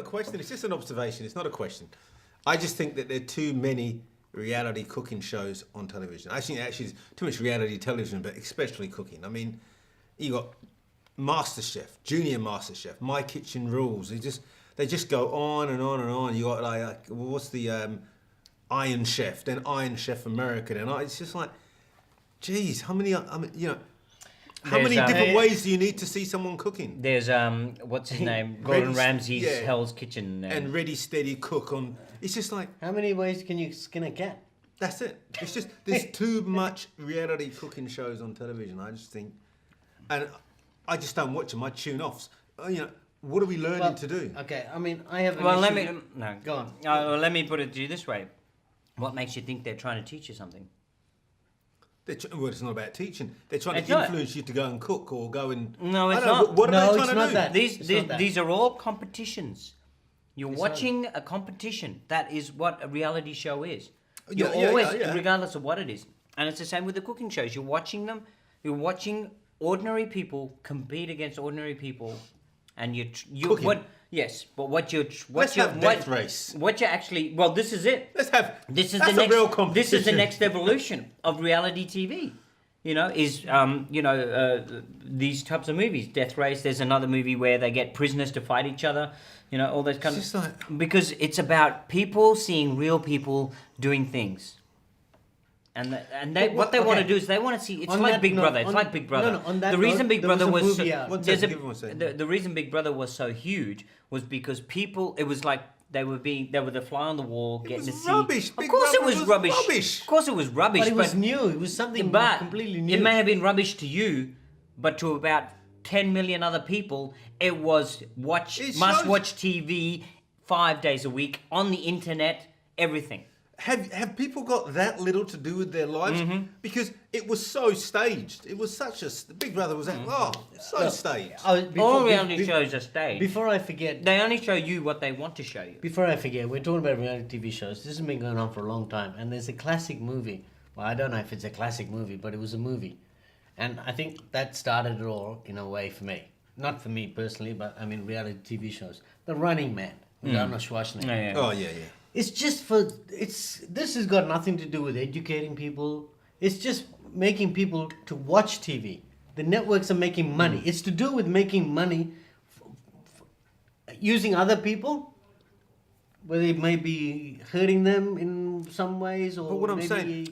question. It's just an observation. It's not a question. I just think that there are too many reality cooking shows on television. I think actually there's too much reality television, but especially cooking. I mean, you got MasterChef, Junior MasterChef, My Kitchen Rules. They just go on and on and on. You got like what's the Iron Chef, then Iron Chef America, then it's just like, geez, how many? I mean, how many different ways do you need to see someone cooking? There's what's his name? Gordon Ramsay's Hell's Kitchen and Ready Steady Cook on. It's just like, how many ways can you skin a cat? That's it. It's just there's too much reality cooking shows on television. I just think, and I just don't watch them. I tune off. What are we learning to do? Okay, I mean, I have. Go on. Let me put it to you this way: what makes you think they're trying to teach you something? Well, it's not about teaching. They're trying to influence you to go and cook or go and. No, it's not. What are they trying to do? These are all competitions. You're watching a competition. That is what a reality show is. You're always, regardless of what it is, and it's the same with the cooking shows. You're watching them. You're watching ordinary people compete against ordinary people, and you cooking. What's your death race? What you actually this is it. This is the real competition. This is the next evolution of reality TV. These types of movies, Death Race. There's another movie where they get prisoners to fight each other. All those kind of because it's about people seeing real people doing things. What they want to do is they want to see. It's like Big Brother. It's like Big Brother. The reason Big Brother was the reason Big Brother was so huge was because people. It was like they were the fly on the wall, getting to see. Rubbish. Of course, it was rubbish. Of course, it was rubbish. But it was new. It was something completely new. It may have been rubbish to you, but to about 10 million other people, it was must-watch TV 5 days a week on the internet. Everything. Have people got that little to do with their lives? Mm-hmm. Because it was so staged. It was such a... Big Brother was staged. All reality shows are staged. Before I forget... They only show you what they want to show you. Before I forget, we're talking about reality TV shows. This has been going on for a long time. And there's a classic movie. Well, I don't know if it's a classic movie, but it was a movie. And I think that started it all in a way for me. Not for me personally, but I mean reality TV shows. The Running Man with Arnold Schwarzenegger. Yeah. Oh, yeah. It's just this has got nothing to do with educating people. It's just making people to watch TV. The networks are making money. It's to do with making money using other people, whether it may be hurting them in some ways or. But what I'm saying,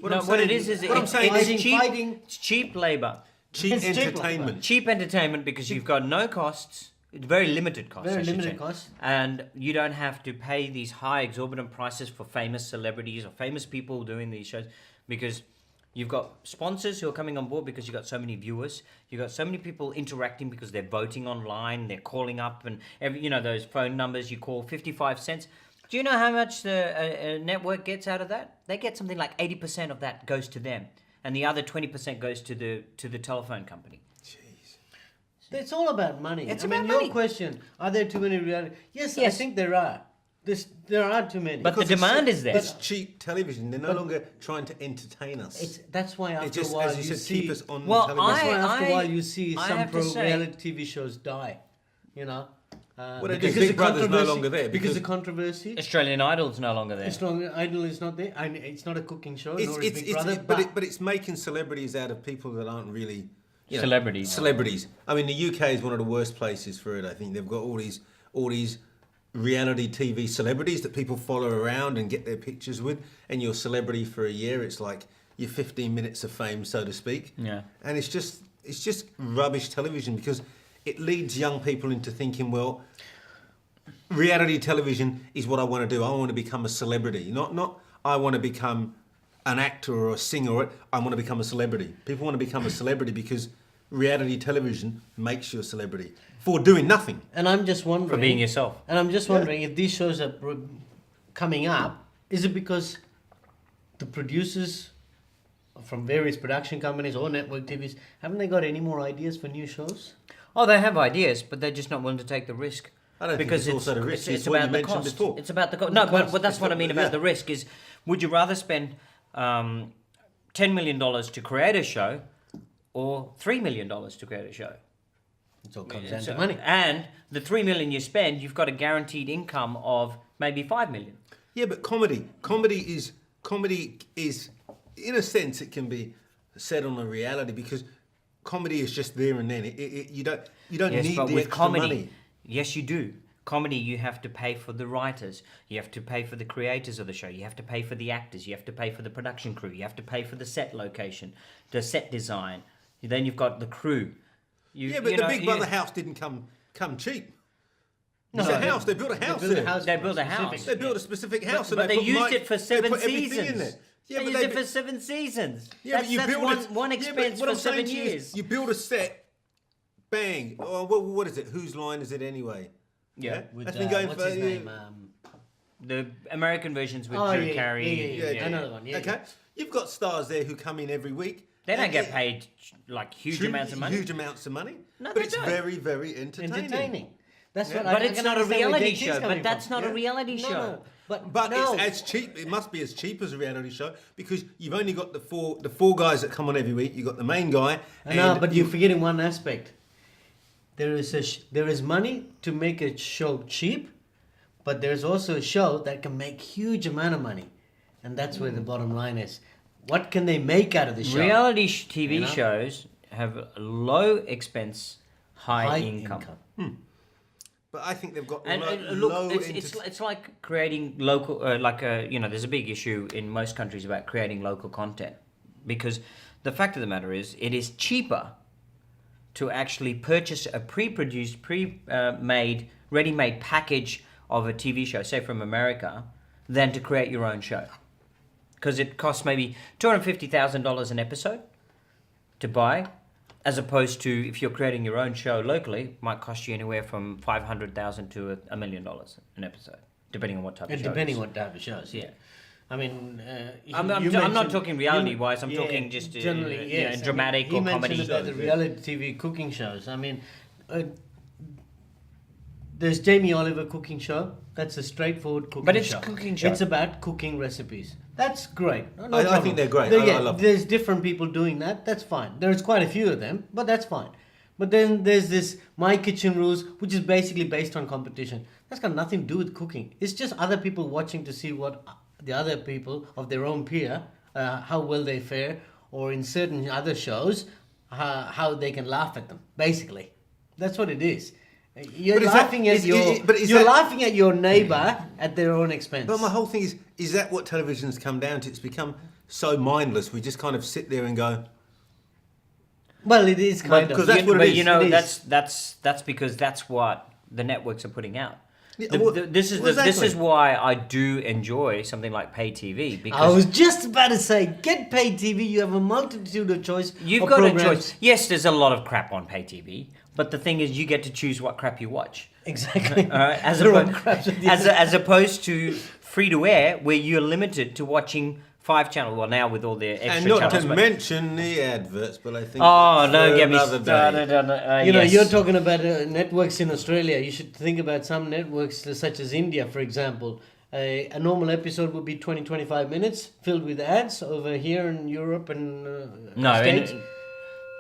it's cheap labor. Cheap entertainment. Cheap entertainment because you've got no costs. Very limited costs. Very limited costs. And you don't have to pay these high exorbitant prices for famous celebrities or famous people doing these shows because you've got sponsors who are coming on board because you've got so many viewers. You've got so many people interacting because they're voting online, they're calling up and those phone numbers you call 55 cents. Do you know how much the network gets out of that? They get something like 80% of that goes to them and the other 20% goes to the telephone company. It's all about money. Your your question, are there too many reality? Yes, I think there are. There are too many. But the demand is there. It's cheap television. They're no longer trying to entertain us. That's why after a while you see... keep us on television. That's why after a while you see some reality TV shows die. Because Big Brother's no longer there. Because the controversy. Australian Idol's no longer there. Australian Idol is not there. It's not a cooking show, nor is Big Brother. But it's making celebrities out of people that aren't really... Celebrities. I mean, the UK is one of the worst places for it. I think they've got all these reality TV celebrities that people follow around and get their pictures with, and you're a celebrity for a year. It's like your 15 minutes of fame, so to speak. Yeah. And it's just rubbish television because it leads young people into thinking, well, reality television is what I want to do. I want to become a celebrity, not I want to become an actor or a singer. I want to become a celebrity. People want to become a celebrity because reality television makes you a celebrity for doing nothing. And I'm just wondering... For being yourself. And I'm just wondering if these shows are coming up, is it because the producers from various production companies or network TVs, haven't they got any more ideas for new shows? Oh, they have ideas, but they're just not willing to take the risk. I don't think it's also the risk. It's about the cost. Before. It's about the cost. No, but that's what I mean about the risk is, would you rather spend $10 million to create a show or $3 million to create a show? It all comes down So- to money. And the 3 million you spend, you've got a guaranteed income of maybe 5 million. Yeah, but comedy is in a sense it can be said on a reality because comedy is just there and then. You don't Yes, need but the with extra comedy, money. yes, you do. Comedy, you have to pay for the writers, you have to pay for the creators of the show, you have to pay for the actors, you have to pay for the production crew, you have to pay for the set location, the set design. Then you've got the crew. Yeah, but the Big Brother house didn't come cheap. It's a house. They built a house there. They built a house. They built a specific house, But and they put used mic- it for they 7 put everything seasons. in there. Yeah, they but used it for 7 seasons. Yeah, but you that's build one Yeah, but expense what for I'm saying 7 to you is, years. you build a set, bang. Oh, what is it? Whose line is it anyway? Yeah. With, That's been going what's for his name? The American versions with Oh, Drew yeah, Carey. yeah. Another one. Yeah, okay. You've got stars there who come in every week. They don't and get yeah, paid like huge amounts of money. Huge amounts of money. No, but they it's don't. very, very entertaining. entertaining. That's what. But I it's can not a understand where reality JT's show. coming But that's from. not a reality No, show. no. But no. it's as cheap. It must be as cheap as a reality show because you've only got the four guys that come on every week. You've got the main guy. No, but you're forgetting one aspect. There is money to make a show cheap, but there's also a show that can make huge amount of money, and that's where the bottom line is. What can they make out of the show? Reality TV You know? shows have low expense, high income. But I think they've got And look, it's like creating local, there's a big issue in most countries about creating local content. Because the fact of the matter is, it is cheaper to actually purchase a pre-produced, pre-made, ready-made package of a TV show, say from America, than to create your own show. Because it costs maybe $250,000 an episode to buy, as opposed to if you're creating your own show locally, it might cost you anywhere from $500,000 to $1 million an episode, depending on what type of show. Depending it is. what type of shows, yeah. I mean, I'm not mentioned- talking reality-wise. I'm yeah, talking just generally, yes. dramatic he or mentioned comedy. about the reality TV cooking shows. I mean, there's Jamie Oliver cooking show. That's a straightforward cooking show. But it's a cooking show. It's about cooking recipes. That's great. No I problem. think they're great. There- I love them. There's different people doing that. That's fine. There's quite a few of them, but that's fine. But then there's this My Kitchen Rules, which is basically based on competition. That's got nothing to do with cooking. It's just other people watching to see what the other people of their own peer, how well they fare, or in certain other shows, how they can laugh at them. Basically, that's what it is. You're But is that- laughing at is- your but is you're that- laughing at your neighbour at their own expense. But my whole thing is that what television's come down to? It's become so mindless. We just kind of sit there and go, Well, it is kind because of. that's what it but is. you know, It is. that's because that's what the networks are putting out. Yeah, This is exactly. why I do enjoy something like pay TV, because I was just about to say, get paid TV. You have a multitude of choice. you've of got programs. a choice. Yes, there's a lot of crap on pay TV, but the thing is, you get to choose what crap you watch. Exactly. As, They're all oppo- craps at the as opposed to free to air, where you're limited to watching 5 channels. Well, now with all the extra and not channels. to but- mention the adverts, but I think oh, for don't get me another started day. on You know, yes. you're talking about networks in Australia. You should think about some networks such as India, for example. A normal episode would be 20-25 minutes filled with ads. Over here in Europe and No, States.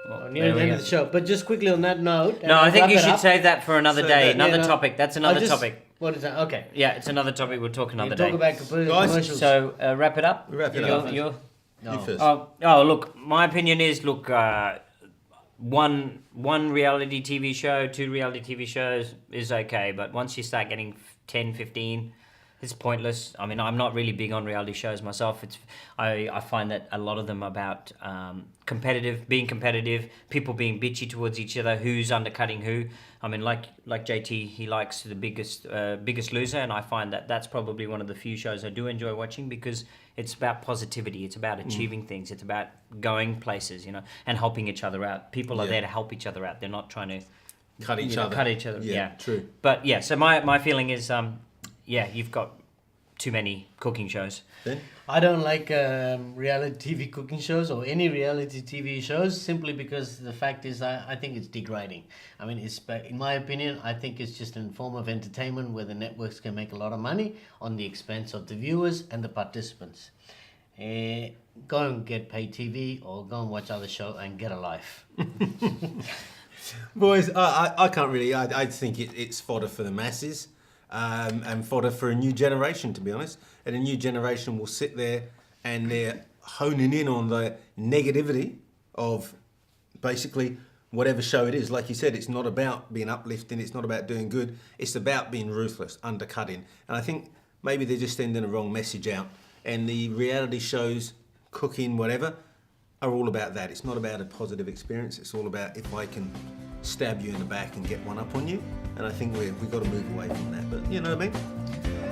well, Near there the we end go. of the show. But just quickly on that note. No, I think wrap you it should up. save that for another So day, that- another Yeah, no, topic. That's another topic. What is that? Okay. Yeah, it's another topic. We'll talk another We'll day. talk about Guys, commercials. So wrap it up. Wrap it You're- up. you're- No. You first. look, my opinion is, one reality TV show, 2 reality TV shows is okay, but once you start getting 10, 15, it's pointless. I mean, I'm not really big on reality shows myself. I find that a lot of them are about being competitive, people being bitchy towards each other, who's undercutting who. I mean, like JT, he likes the Biggest Loser, and I find that that's probably one of the few shows I do enjoy watching, because it's about positivity, it's about achieving things, it's about going places, and helping each other out. People are Yeah. there to help each other out. They're not trying to Cut each other. cut each other. Yeah, true. But yeah, so my feeling is, you've got too many cooking shows. Then I don't like reality TV cooking shows or any reality TV shows, simply because the fact is I think it's degrading. I mean, in my opinion, I think it's just a form of entertainment where the networks can make a lot of money on the expense of the viewers and the participants. Go and get paid TV or go and watch other show and get a life. Boys, I can't really. I think it's fodder for the masses, and fodder for a new generation, to be honest. And a new generation will sit there and they're honing in on the negativity of basically whatever show it is. Like you said, it's not about being uplifting. It's not about doing good. It's about being ruthless, undercutting. And I think maybe they're just sending a wrong message out. And the reality shows, cooking, whatever, are all about that. It's not about a positive experience. It's all about if I can stab you in the back and get one up on you. And I think we've got to move away from that. But you know what I mean?